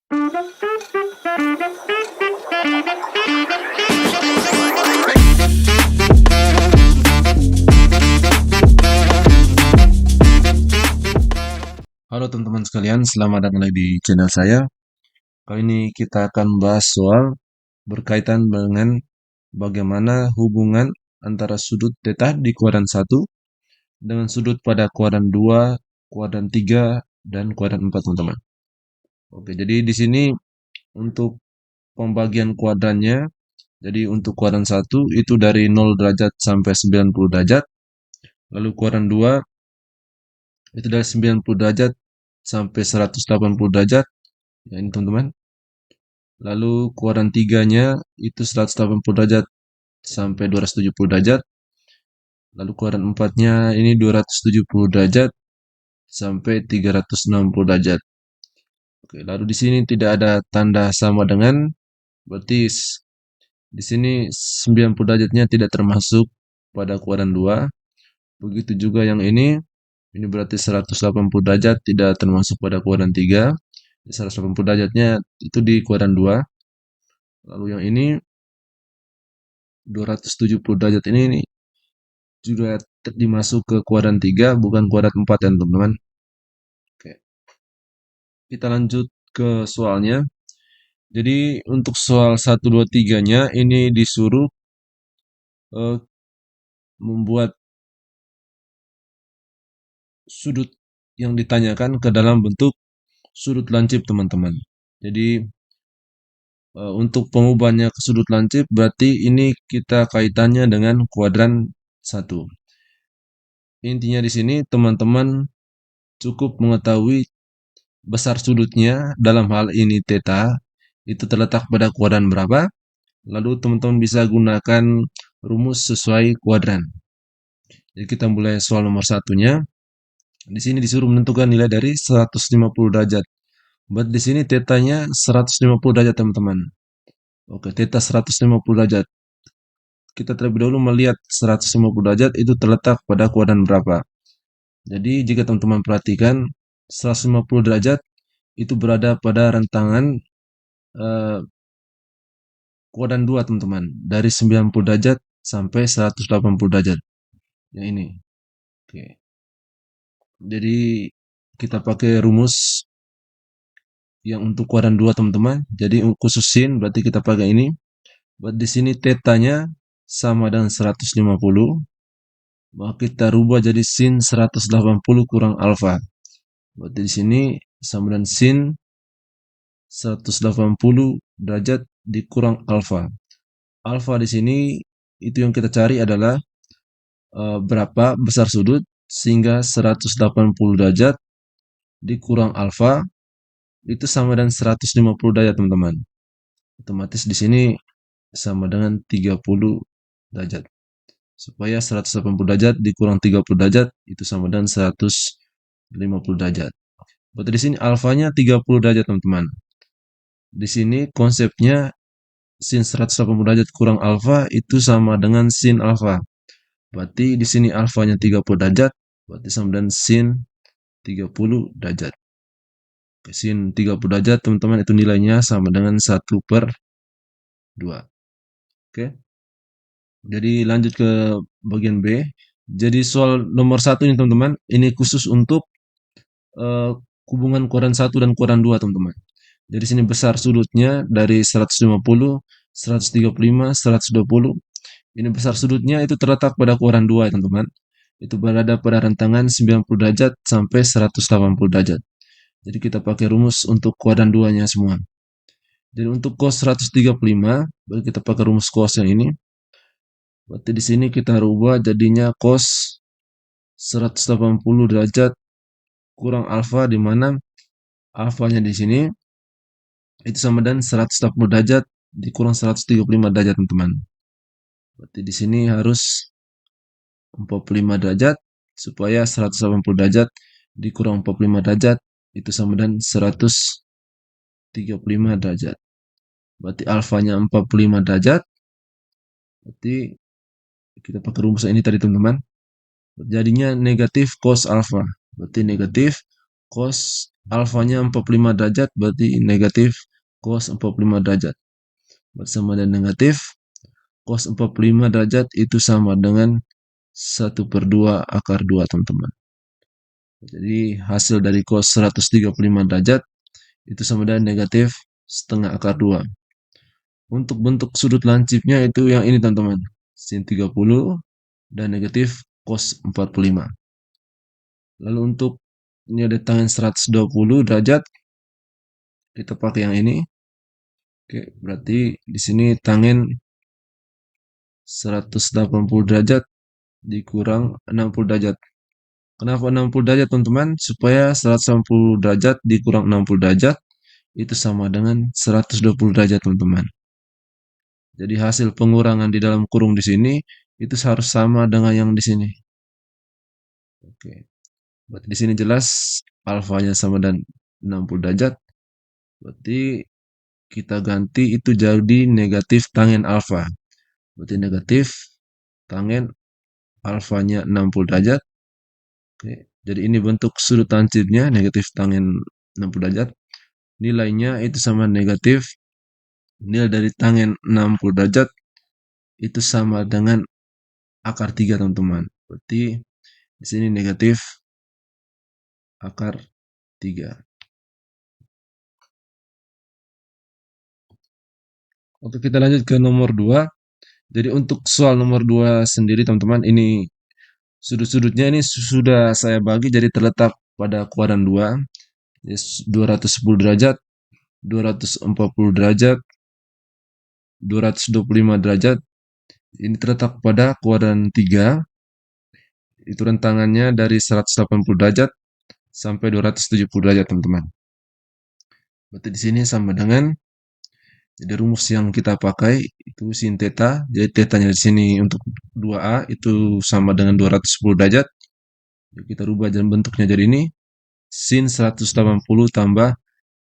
Halo teman-teman sekalian, selamat datang lagi di channel saya. Kali ini kita akan membahas soal berkaitan dengan bagaimana hubungan antara sudut theta di kuadran 1 dengan sudut pada kuadran 2, kuadran 3, dan kuadran 4, teman-teman. Oke, jadi di sini untuk pembagian kuadrannya, jadi untuk kuadran 1 itu dari 0 derajat sampai 90 derajat, lalu kuadran 2 itu dari 90 derajat sampai 180 derajat, ya ini teman-teman. Lalu kuadran 3-nya itu 180 derajat sampai 270 derajat. Lalu kuadran 4-nya ini 270 derajat sampai 360 derajat. Oke, lalu di sini tidak ada tanda sama dengan, berarti di sini 90 derajatnya tidak termasuk pada kuadran 2. Begitu juga yang ini berarti 180 derajat tidak termasuk pada kuadran 3. 180 derajatnya itu di kuadran 2. Lalu yang ini 270 derajat ini juga dimasuk ke kuadran 3, bukan kuadran 4 ya teman-teman. Oke. Kita lanjut ke soalnya. Jadi untuk soal 1, 2, 3-nya ini disuruh membuat sudut yang ditanyakan ke dalam bentuk sudut lancip, teman-teman. Jadi untuk pengubahnya ke sudut lancip berarti ini kita kaitannya dengan kuadran 1. Intinya di sini teman-teman cukup mengetahui besar sudutnya, dalam hal ini theta, itu terletak pada kuadran berapa. Lalu teman-teman bisa gunakan rumus sesuai kuadran. Jadi kita mulai soal nomor 1-nya. Di sini disuruh menentukan nilai dari 150 derajat. Berarti di sini tetanya 150 derajat, teman-teman. Oke, theta 150 derajat. Kita terlebih dahulu melihat 150 derajat itu terletak pada kuadran berapa. Jadi jika teman-teman perhatikan 150 derajat itu berada pada rentangan kuadran 2, teman-teman, dari 90 derajat sampai 180 derajat. Ya ini. Oke. Jadi kita pakai rumus yang untuk kuadran 2, teman-teman. Jadi khusus sin berarti kita pakai ini. Buat di sini tetanya sama dengan 150. Maka kita rubah jadi sin 180 kurang alfa. Berarti di sini sama dengan sin 180 derajat dikurang alfa. Alfa di sini itu yang kita cari adalah berapa besar sudut, sehingga 180 derajat dikurang alfa itu sama dengan 150 derajat, teman-teman. Otomatis di sini sama dengan 30 derajat. Supaya 180 derajat dikurang 30 derajat itu sama dengan 150 derajat. Berarti di sini alfanya 30 derajat, teman-teman. Di sini konsepnya sin 180 derajat kurang alfa itu sama dengan sin alfa. Berarti di sini alfanya 30 derajat, berarti sama dengan sin 30 derajat. Sin 30 derajat, teman-teman, itu nilainya sama dengan 1/2. Oke. Jadi lanjut ke bagian B. Jadi soal nomor 1 ini, teman-teman, ini khusus untuk hubungan kuadran 1 dan kuadran 2, teman-teman. Jadi sini besar sudutnya dari 150, 135, 120. Ini besar sudutnya itu terletak pada kuadran 2, teman-teman. Itu berada pada rentangan 90 derajat sampai 180 derajat. Jadi kita pakai rumus untuk kuadran 2-nya semua. Jadi untuk cos 135, kita pakai rumus cos yang ini. Berarti di sini kita rubah jadinya cos 180 derajat kurang alfa, di mana alfanya di sini itu sama dengan 180 derajat dikurang 135 derajat, teman-teman. Berarti di sini harus 45 derajat, supaya 180 derajat dikurang 45 derajat itu sama dengan 135 derajat. Berarti alfanya 45 derajat. Berarti kita pakai rumus ini tadi, teman-teman. Jadinya negatif cos alfa. Berarti negatif cos alfanya 45 derajat berarti negatif cos 45 derajat. Bersama dengan negatif cos 45 derajat itu sama dengan 1/2 akar 2 teman-teman. Jadi hasil dari cos 135 derajat itu sama dengan negatif setengah akar 2. Untuk bentuk sudut lancipnya itu yang ini teman-teman. Sin 30 dan negatif cos 45. Lalu untuk ini ada tangen 120 derajat, kita pakai yang ini. Oke, berarti di sini tangen 180 derajat dikurang 60 derajat. Kenapa 60 derajat teman-teman? Supaya 180 derajat dikurang 60 derajat itu sama dengan 120 derajat teman-teman. Jadi hasil pengurangan di dalam kurung di sini itu harus sama dengan yang di sini. Oke. Berarti di sini jelas alfanya sama dan 60 derajat. Berarti kita ganti itu jadi negatif tangen alfa. Berarti negatif tangen alfanya 60 derajat. Oke. Jadi ini bentuk sudut lancipnya negatif tangen 60 derajat. Nilainya itu sama negatif nilai dari tangen 60 derajat itu sama dengan akar 3 teman-teman. Berarti di sini negatif akar 3. Oke, kita lanjut ke nomor 2. Jadi untuk soal nomor 2 sendiri teman-teman, ini sudut-sudutnya ini sudah saya bagi jadi terletak pada kuadran 2. 210 derajat, 240 derajat, 225 derajat. Ini terletak pada kuadran 3. Itu rentangannya dari 180 derajat sampai 270 derajat teman-teman. Berarti di sini sama dengan jadi rumus yang kita pakai itu sin theta. Jadi tetanya di sini untuk 2A itu sama dengan 210 derajat. Jadi kita rubah dan bentuknya jadi ini sin 180 tambah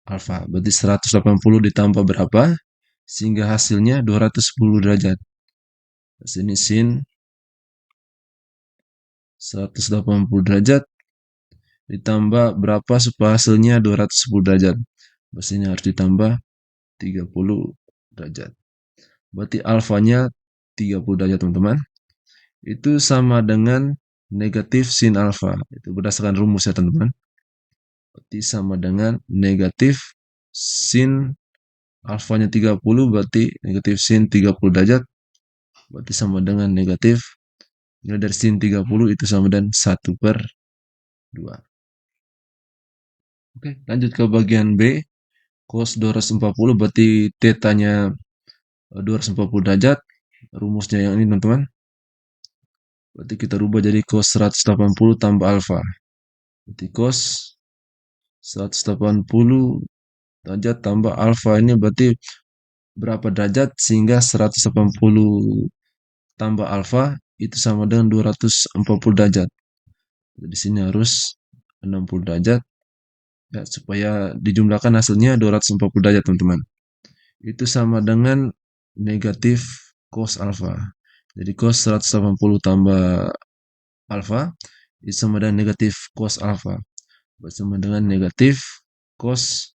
alfa. Berarti 180 ditambah berapa? Sehingga hasilnya 210 derajat. Di sini sin 180 derajat ditambah berapa supaya hasilnya 210 derajat. Berarti ini harus ditambah 30 derajat. Berarti alfanya 30 derajat teman-teman. Itu sama dengan negatif sin alfa. Itu berdasarkan rumus ya teman-teman. Berarti sama dengan negatif sin alfanya 30 berarti negatif sin 30 derajat. Berarti sama dengan negatif nilai dari sin 30 itu sama dengan 1/2. Oke, lanjut ke bagian B. Cos 240 berarti tetanya 240 derajat. Rumusnya yang ini teman-teman. Berarti kita rubah jadi cos 180 tambah alfa. Berarti cos 180 derajat tambah alfa ini berarti berapa derajat sehingga 180 tambah alfa itu sama dengan 240 derajat. Jadi di sini harus 60 derajat ya, supaya dijumlahkan hasilnya 240 derajat teman-teman. Itu sama dengan negatif cos alfa. Jadi cos 180 tambah alfa itu sama dengan negatif cos alfa. Bersama dengan negatif cos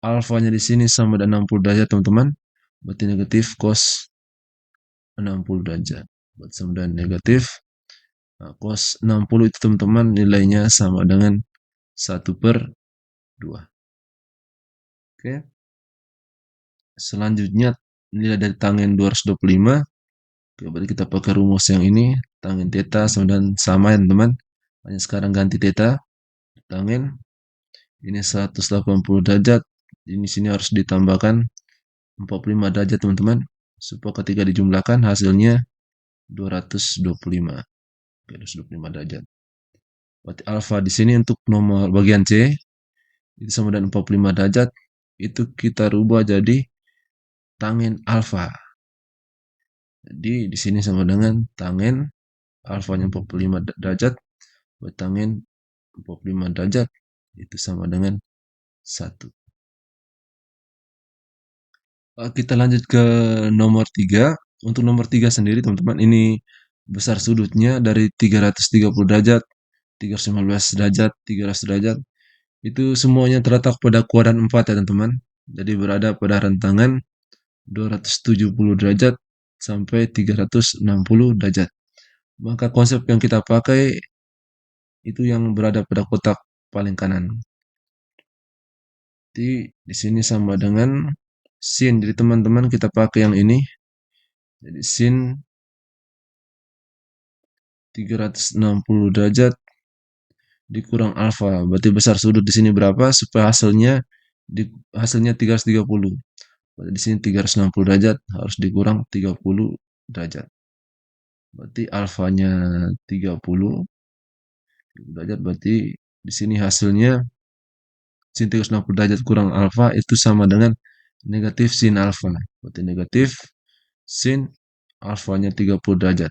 alfanya di sini sama dengan 60 derajat teman-teman. Berarti negatif cos 60 derajat. Bersama dengan negatif cos 60 itu teman-teman nilainya sama dengan 1/2. Oke. Selanjutnya nilai dari tangen 225. Oke, berarti kita pakai rumus yang ini. Tangen theta sama dengan sama ya teman-teman. Hanya sekarang ganti theta. Tangen ini 180 derajat. Ini sini harus ditambahkan 45 derajat teman-teman. Supaya ketika dijumlahkan hasilnya 225. Oke, 225 derajat. Berarti alfa di sini untuk nomor bagian C itu sama dengan 45 derajat. Itu kita rubah jadi tangen alfa. Jadi di sini sama dengan tangen alfanya 45 derajat buat tangen 45 derajat itu sama dengan 1. Kita lanjut ke nomor 3. Untuk nomor 3 sendiri teman-teman ini besar sudutnya dari 330 derajat, 315 derajat, 300 derajat. Itu semuanya terletak pada kuadran 4 ya teman-teman. Jadi berada pada rentangan 270 derajat sampai 360 derajat. Maka konsep yang kita pakai itu yang berada pada kotak paling kanan. Jadi di sini sama dengan sin. Jadi teman-teman kita pakai yang ini. Jadi sin 360 derajat dikurang alfa. Berarti besar sudut di sini berapa supaya hasilnya 330. Berarti di sini 360 derajat harus dikurang 30 derajat. Berarti alfanya 30 derajat, berarti di sini hasilnya sin 360 derajat kurang alfa itu sama dengan negatif sin alfa. Berarti negatif sin alfanya 30 derajat.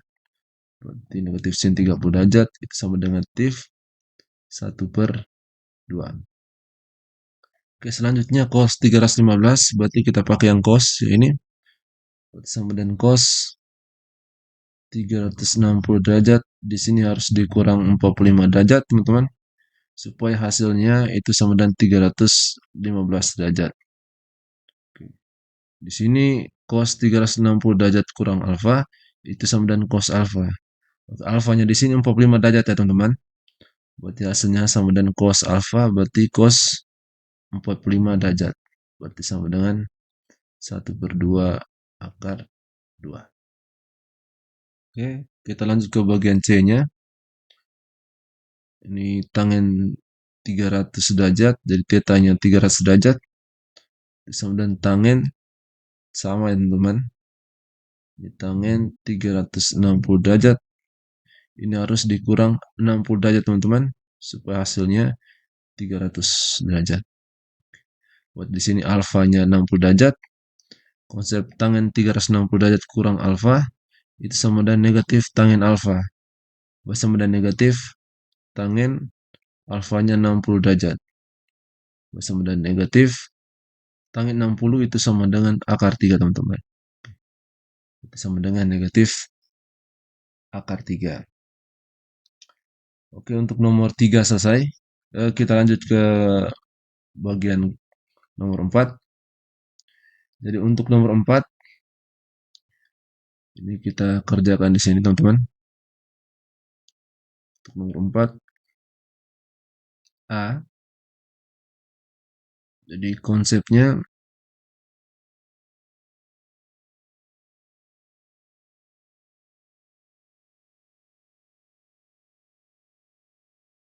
Berarti negatif sin 30 derajat itu sama dengan negatif 1/2. Oke, selanjutnya cos 315, berarti kita pakai yang cos ini. Berarti sama dengan cos 360 derajat. Di sini harus dikurang 45 derajat, teman-teman. Supaya hasilnya itu sama dengan 315 derajat. Oke. Di sini cos 360 derajat kurang alfa itu sama dengan cos alfa. Alfanya di sini 45 derajat ya, teman-teman. Berarti hasilnya sama dengan cos alfa, berarti cos 45 derajat. Berarti sama dengan 1/2 akar 2. Oke, kita lanjut ke bagian C-nya. Ini tangen 300 derajat, jadi tetanya 300 derajat. Sama dengan tangen sama ya teman-teman. Ini tangen 360 derajat. Ini harus dikurang 60 derajat teman-teman supaya hasilnya 300 derajat. Buat di sini alfanya 60 derajat. Konsep tangen 360 derajat kurang alfa itu sama dengan negatif tangen alfa. Sama dengan negatif tangen alfanya 60 derajat. Sama dengan negatif tangen 60 itu sama dengan akar 3 teman-teman. Itu sama dengan negatif akar 3. Oke, untuk nomor 3 selesai. Kita lanjut ke bagian nomor 4. Jadi untuk nomor 4 ini kita kerjakan di sini teman-teman. Untuk nomor 4 A. Jadi konsepnya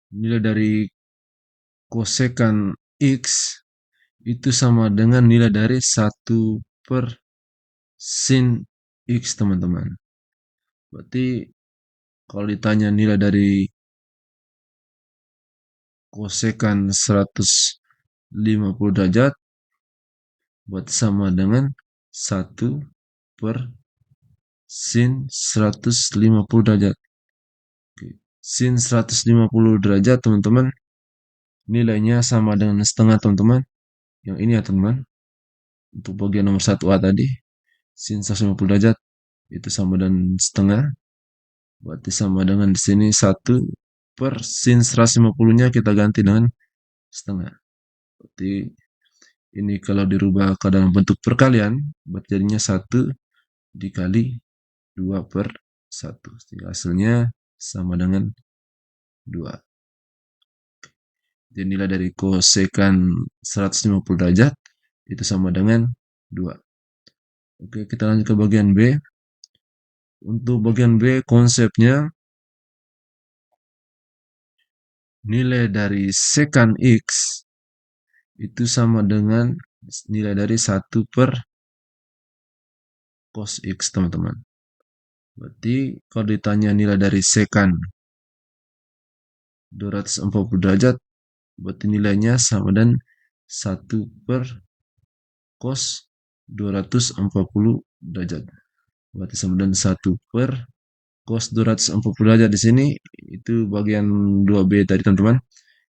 nilai dari kosekan X itu sama dengan nilai dari 1/sin X teman-teman. Berarti kalau ditanya nilai dari kosekan 150 derajat berarti sama dengan 1/sin 150 derajat. Sin 150 derajat teman-teman nilainya sama dengan setengah teman-teman. Yang ini ya teman-teman. Untuk bagian nomor 1A tadi sin 150 derajat itu sama dengan setengah. Berarti sama dengan di sini 1/sin 150-nya kita ganti dengan setengah. Berarti ini kalau dirubah ke dalam bentuk perkalian berarti jadinya 1 dikali 2/1. Hasilnya sama dengan 2. Jadi nilai dari kosekan 150 derajat itu sama dengan 2. Oke, kita lanjut ke bagian B. Untuk bagian B konsepnya nilai dari sekan X itu sama dengan nilai dari 1/cos X teman-teman. Berarti kalau ditanya nilai dari sekan 240 derajat berarti nilainya sama dengan 1/cos 240 derajat. Berarti sama dengan 1/cos 240 derajat di sini itu bagian 2B tadi teman-teman.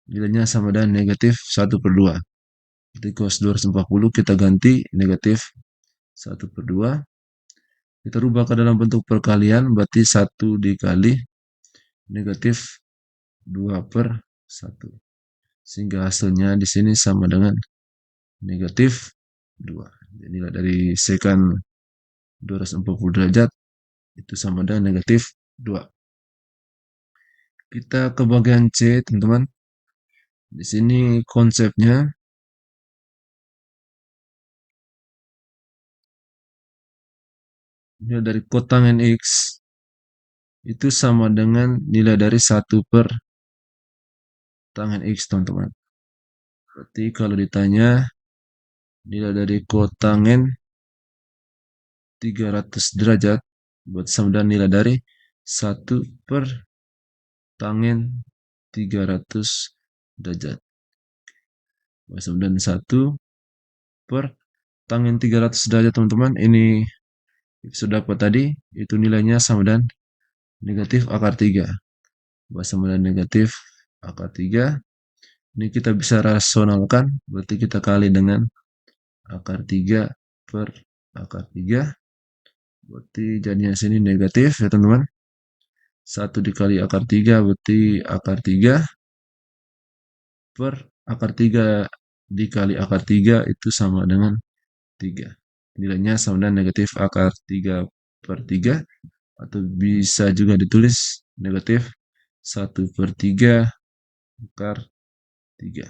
Nilainya sama dengan negatif 1/2. Jadi cos 240 kita ganti negatif 1/2. Kita rubah ke dalam bentuk perkalian berarti 1 dikali negatif 2/1. sehingga hasilnya di sini sama dengan negatif 2. Jadi nilai dari sekan 240 derajat itu sama dengan negatif 2. Kita ke bagian C, teman-teman. Di sini konsepnya nilai dari kotangen X itu sama dengan nilai dari 1 per tangen X, teman-teman. Berarti kalau ditanya nilai dari kotangen 300 derajat buat sama dengan nilai dari 1 per tangen 300 derajat. Sama dengan 1 per tangen 300 derajat, teman-teman. Ini sudah dapat tadi, itu nilainya sama dengan negatif akar 3. Sama dengan negatif akar 3. Ini kita bisa rasionalkan, berarti kita kali dengan akar 3 per akar 3. Berarti jadinya sini negatif ya, teman-teman. 1 dikali akar 3 berarti akar 3 per akar 3 dikali akar 3 itu sama dengan 3. Nilainya sama dengan negatif akar 3 per 3, atau bisa juga ditulis negatif 1 per 3 akar 3.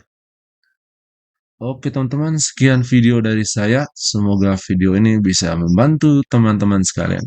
Oke, teman-teman, sekian video dari saya. Semoga video ini bisa membantu teman-teman sekalian.